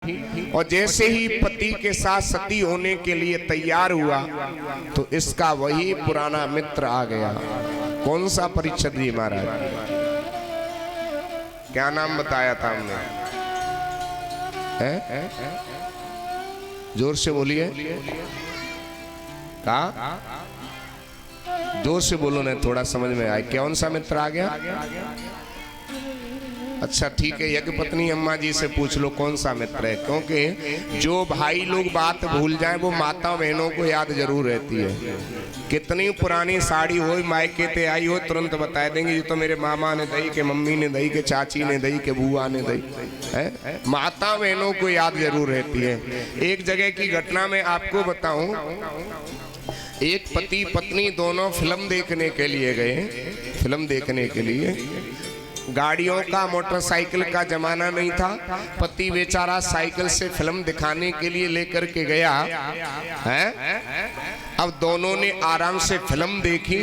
और जैसे ही पति के साथ सती होने के लिए तैयार हुआ तो इसका वही पुराना मित्र आ गया। कौन सा परीक्षित जी महाराज? क्या नाम बताया था हमने? जोर से बोलिए। कहा? जोर से बोलो ना, थोड़ा समझ में आए। कौन सा मित्र आ गया? अच्छा ठीक है, यज्ञ पत्नी अम्मा जी से पूछ लो कौन सा मित्र है, क्योंकि जो भाई लोग बात भूल जाए वो माता बहनों को याद जरूर रहती है। कितनी पुरानी साड़ी हो, मायके ते आई हो, तुरंत बता देंगे ये तो मेरे मामा ने दई, के मम्मी ने दई, के चाची ने दई, के बुआ ने दई है। माता बहनों को याद जरूर रहती है। एक जगह की घटना में आपको बताऊं, एक पति पत्नी दोनों फिल्म देखने के लिए गए। फिल्म देखने के लिए गाड़ियों का, मोटरसाइकिल का जमाना नहीं था। पति बेचारा साइकिल से फिल्म दिखाने के लिए लेकर के गया है। अब दोनों ने आराम से फिल्म देखी।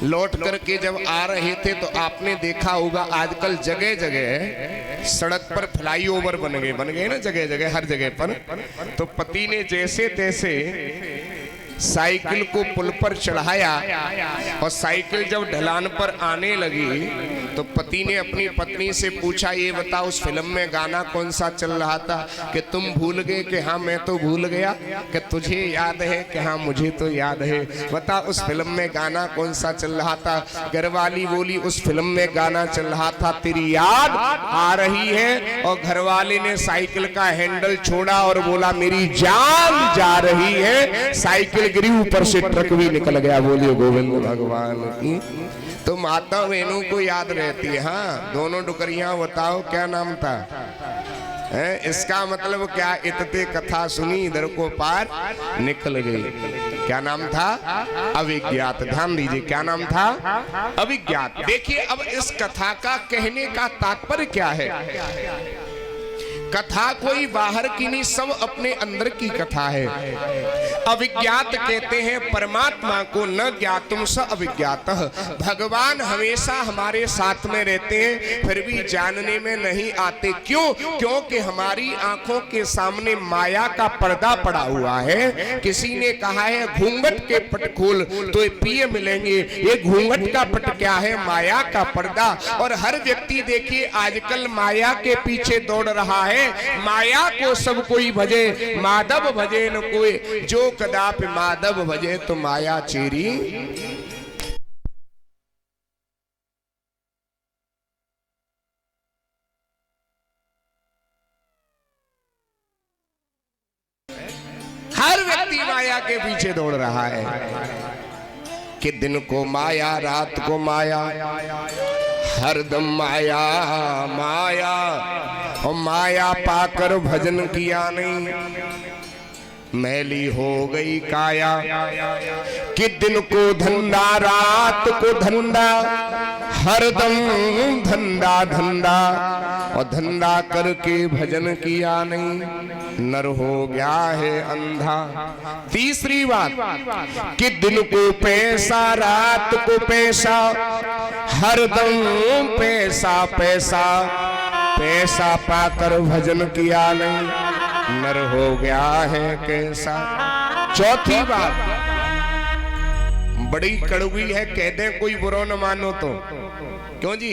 लौट करके जब आ रहे थे तो आपने देखा होगा आजकल जगह जगह सड़क पर फ्लाईओवर बन गए ना, जगह जगह हर जगह पर। तो पति ने जैसे तैसे साइकिल को पुल पर चढ़ाया और साइकिल जब ढलान पर आने लगी तो पति ने अपनी पत्नी से पूछा, ये बता उस फिल्म में गाना कौन सा चल रहा था? कि तुम भूल गए? कि हाँ मैं तो भूल गया। कि तुझे याद है? कि हाँ मुझे तो याद है। बता उस फिल्म में गाना कौन सा चल रहा था? घरवाली बोली उस फिल्म में गाना चल रहा था तेरी याद आ रही है। और घरवाले ने साइकिल का हैंडल छोड़ा और बोला मेरी जान जा रही है। साइकिल गिरी, ऊपर से ट्रक भी निकल गया। बोलिए गोविंद भगवान की। तो माता बहनों को याद रहती है। हाँ, दोनों डुकरियां बताओ क्या नाम था? इसका मतलब क्या? इतते कथा सुनी इधर को पार निकल गई। क्या नाम था? अविज्ञात। ध्यान दीजिए, क्या नाम था? अविज्ञात। देखिए अब इस कथा का कहने का तात्पर्य क्या है? कथा कोई बाहर की नहीं, सब अपने अंदर की कथा है। अविज्ञात कहते हैं परमात्मा को, न ज्ञातुम स अविज्ञातः। भगवान हमेशा हमारे साथ में रहते हैं फिर भी जानने में नहीं आते। क्यों? क्योंकि हमारी आंखों के सामने माया का पर्दा पड़ा हुआ है। किसी ने कहा है घूंघट के पट खोल तो ये पिए मिलेंगे। ये घूंघट का पट क्या है? माया का पर्दा। और हर व्यक्ति देखिए आजकल माया के पीछे दौड़ रहा है। माया को सब कोई भजे, माधव भजे न कोई। जो कदापि माधव भजे तो माया चेरी। हर व्यक्ति माया के पीछे दौड़ रहा है कि दिन को माया, रात को माया, हरदम माया माया। और माया पाकर भजन किया नहीं, मैली हो गई काया। कि दिन को धंधा, रात को धंधा, हरदम धंधा धंधा। और धंधा करके भजन किया नहीं, नर हो गया है अंधा। तीसरी बात कि दिन को पैसा, रात को पैसा, हरदम पैसा पैसा। पैसा पाकर भजन किया नहीं, नर हो गया है कैसा। चौथी बात बड़ी कड़वी है, कह दें कोई बुरा न मानो तो। क्यों जी?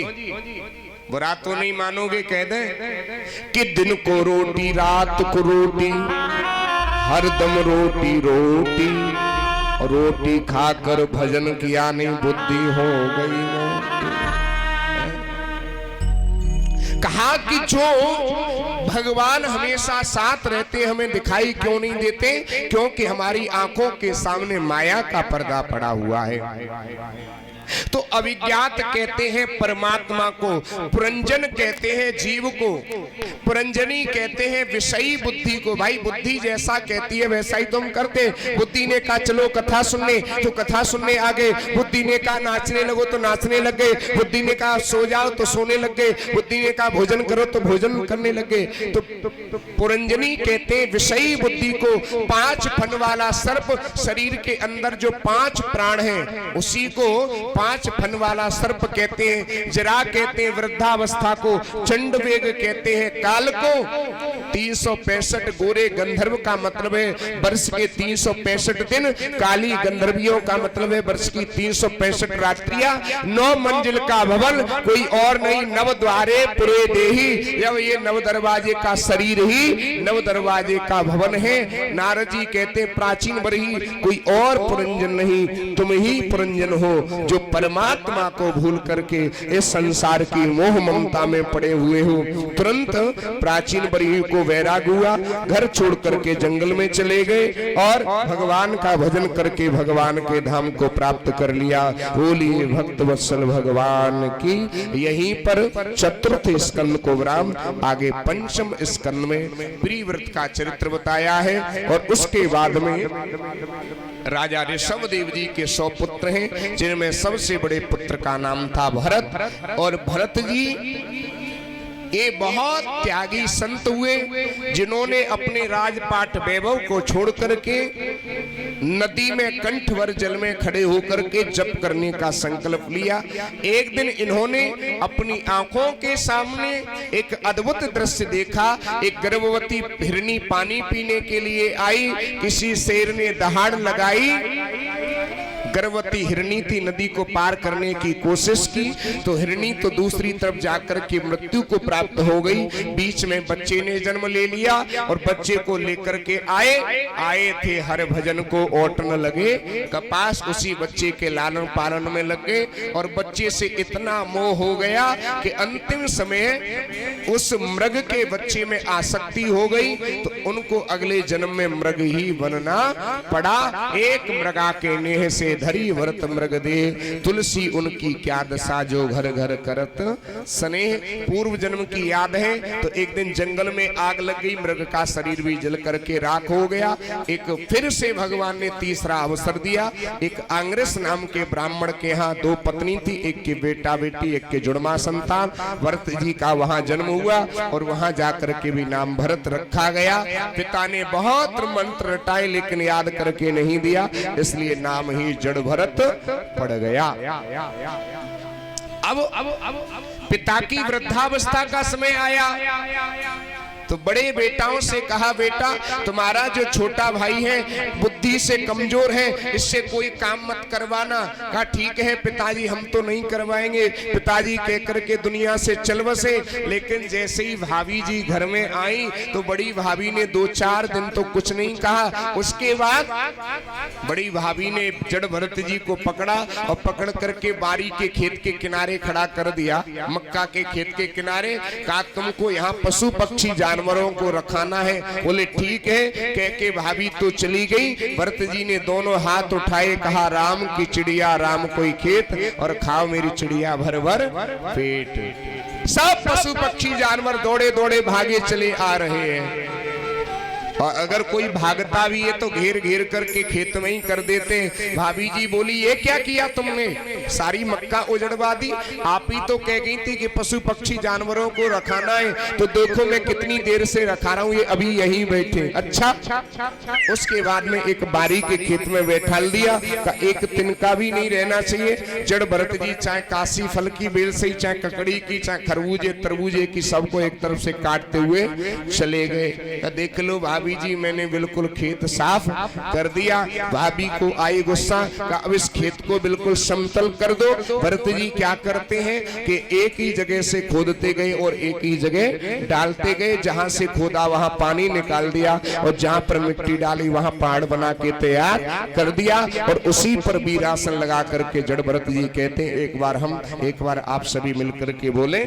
बुरा तो नहीं मानोगे? कह दें कि दिन को रोटी, रात को रोटी, हरदम रोटी रोटी। रोटी खाकर भजन किया नहीं, बुद्धि हो गई मोटी। कहा कि जो भगवान हमेशा साथ रहते हमें दिखाई क्यों नहीं देते? क्योंकि हमारी आंखों के सामने माया का पर्दा पड़ा हुआ है। तो अविज्ञात कहते हैं परमात्मा को, पुरंजन कहते हैं जीव को, पुरंजनी कहते हैं विषयी बुद्धि को। भाई बुद्धि जैसा कहती है वैसा ही तुम करते। बुद्धि ने कहा चलो कथा सुनने तो कथा सुनने आ गए। बुद्धि ने कहा नाचने लगो तो नाचने लग गए। बुद्धि ने कहा सो जाओ तो सोने लग गए। बुद्धि ने कहा भोजन करो तो भोजन करने लग गए। तो पुरंजनी कहते हैं विषयी बुद्धि को। 5 फन वाला सर्प, शरीर के अंदर जो 5 प्राण हैं उसी को 5 फन वाला सर्प कहते हैं, जरा कहते हैं वृद्धावस्था को, चंडवेग कहते हैं काल को, 365 गोरे गंधर्व का मतलब है वर्ष के 365 दिन, काली गंधर्वियों का मतलब है वर्ष की 365 रात्रियां। 9 मंजिल का भवन, कोई और नहीं, नव द्वारे पुरे देही, जब ये 9 दरवाजे का शरीर ही 9 दरवाजे का भवन है। नारद जी कहते प्राचीन बरही, कोई और पुरंजन नहीं, तुम ही पुरंजन हो, जो परमात्मा को भूल करके इस संसार की मोह ममता में पड़े हुए हो। तुरंत प्राचीन बरही को वैराग हुआ, घर छोड़ करके जंगल में चले गए और भगवान का भजन करके भगवान के धाम को प्राप्त कर लिया। बोलिए भक्त वत्सल भगवान की। यहीं पर चतुर्थ स्कंद को विराम, आगे पंचम स्कंद में प्रियव्रत का चरित्र बताया है। और उसके बाद में राजा ऋषभदेव जी के 100 पुत्र हैं, जिनमें सबसे बड़े पुत्र का नाम था भरत। और भरत जी ये बहुत त्यागी संत हुए, जिन्होंने अपने राजपाट वैभव को छोड़ करके नदी में कंठभर जल में खड़े होकर के जप करने का संकल्प लिया। एक दिन इन्होंने अपनी आंखों के सामने एक अद्भुत दृश्य देखा। एक गर्भवती हिरनी पानी पीने के लिए आई, किसी शेर ने दहाड़ लगाई, गर्भवती हिरनी थी, नदी को पार करने की कोशिश की तो हिरनी तो दूसरी तरफ जाकर के मृत्यु को प्राप्त हो गई। बीच में बच्चे ने जन्म ले लिया और बच्चे को लेकर के आए थे हर भजन को ओटने लगे, कपास उसी बच्चे के लालन पालन में लग गए। और बच्चे से इतना मोह हो गया कि अंतिम समय उस मृग के बच्चे में आसक्ति हो गई, तो उनको अगले जन्म में मृग ही बनना पड़ा। एक मृगा के नेह से धरी व्रत मृग दे, तुलसी उनकी क्या दशा जो घर घर करत स्नेह। पूर्व जन्म की याद है। तो एक दिन जंगल में आग लग गई, मृग का शरीर भी जल करके राख हो गया। एक फिर से भगवान ने तीसरा अवसर दिया। एक आंग्रस नाम के ब्राह्मण के यहाँ 2 पत्नी थी, एक के बेटा बेटी, एक के जुड़वा संतान। भरत जी का वहां जन्म हुआ और वहां जाकर के भी नाम भरत रखा गया। पिता ने बहुत मंत्र रटाए लेकिन याद करके नहीं दिया, इसलिए नाम ही जड़ भरत पड़ गया। अब पिता की वृद्धावस्था का समय आया तो बड़े बेटाओं से कहा, बेटा तुम्हारा जो छोटा भाई है बुद्धि से कमजोर है, इससे कोई काम मत करवाना। कहा ठीक है पिताजी, हम तो नहीं करवाएंगे। पिताजी कह करके दुनिया से चल बसे। लेकिन जैसे ही भाभी जी घर में आई तो बड़ी भाभी ने 2-4 दिन तो कुछ नहीं कहा। उसके बाद बड़ी भाभी ने जड़ भरत जी को पकड़ा और पकड़ करके बारी के खेत के किनारे खड़ा कर दिया, मक्का के खेत के किनारे। कहा तुमको यहाँ पशु पक्षी जानवरों को रखाना है। बोले ठीक है। कह के भाभी तो चली गई। भरत जी ने दोनों हाथ उठाए, कहा राम की चिड़िया राम कोई खेत, और खाओ मेरी चिड़िया भर भर पेट। सब पशु पक्षी जानवर दौड़े दौड़े भागे चले आ रहे हैं। और अगर कोई भागता भी है तो घेर घेर करके खेत में ही कर देते हैं। भाभी जी बोली ये क्या किया तुमने, सारी मक्का उजड़वा दी। आप ही तो कह गई थी कि पशु पक्षी जानवरों को रखाना है, तो देखो मैं कितनी देर से रखा रहा हूँ, ये अभी यहीं बैठे। अच्छा। उसके बाद में एक बारी के खेत में बैठा दिया, एक तिनका भी नहीं रहना चाहिए। जड़ भरत जी चाहे काशी फल की बेल से, चाहे ककड़ी की, चाहे खरबूजे तरबूजे की, सबको एक तरफ से काटते हुए चले गए। देख लो भाभी जी मैंने बिल्कुल खेत साफ कर दिया। भाभी को आई गुस्सा, का अब इस खेत को बिल्कुल समतल कर दो। भरत जी क्या करते हैं कि एक ही जगह से खोदते गए और एक ही जगह डालते गए। जहां से खोदा वहां पानी निकाल दिया और जहां पर मिट्टी डाली वहां पहाड़ बना के तैयार कर दिया। और उसी पर वीरासन लगा करके जड़ भरत जी कहते हैं एक बार आप सभी मिलकर के बोले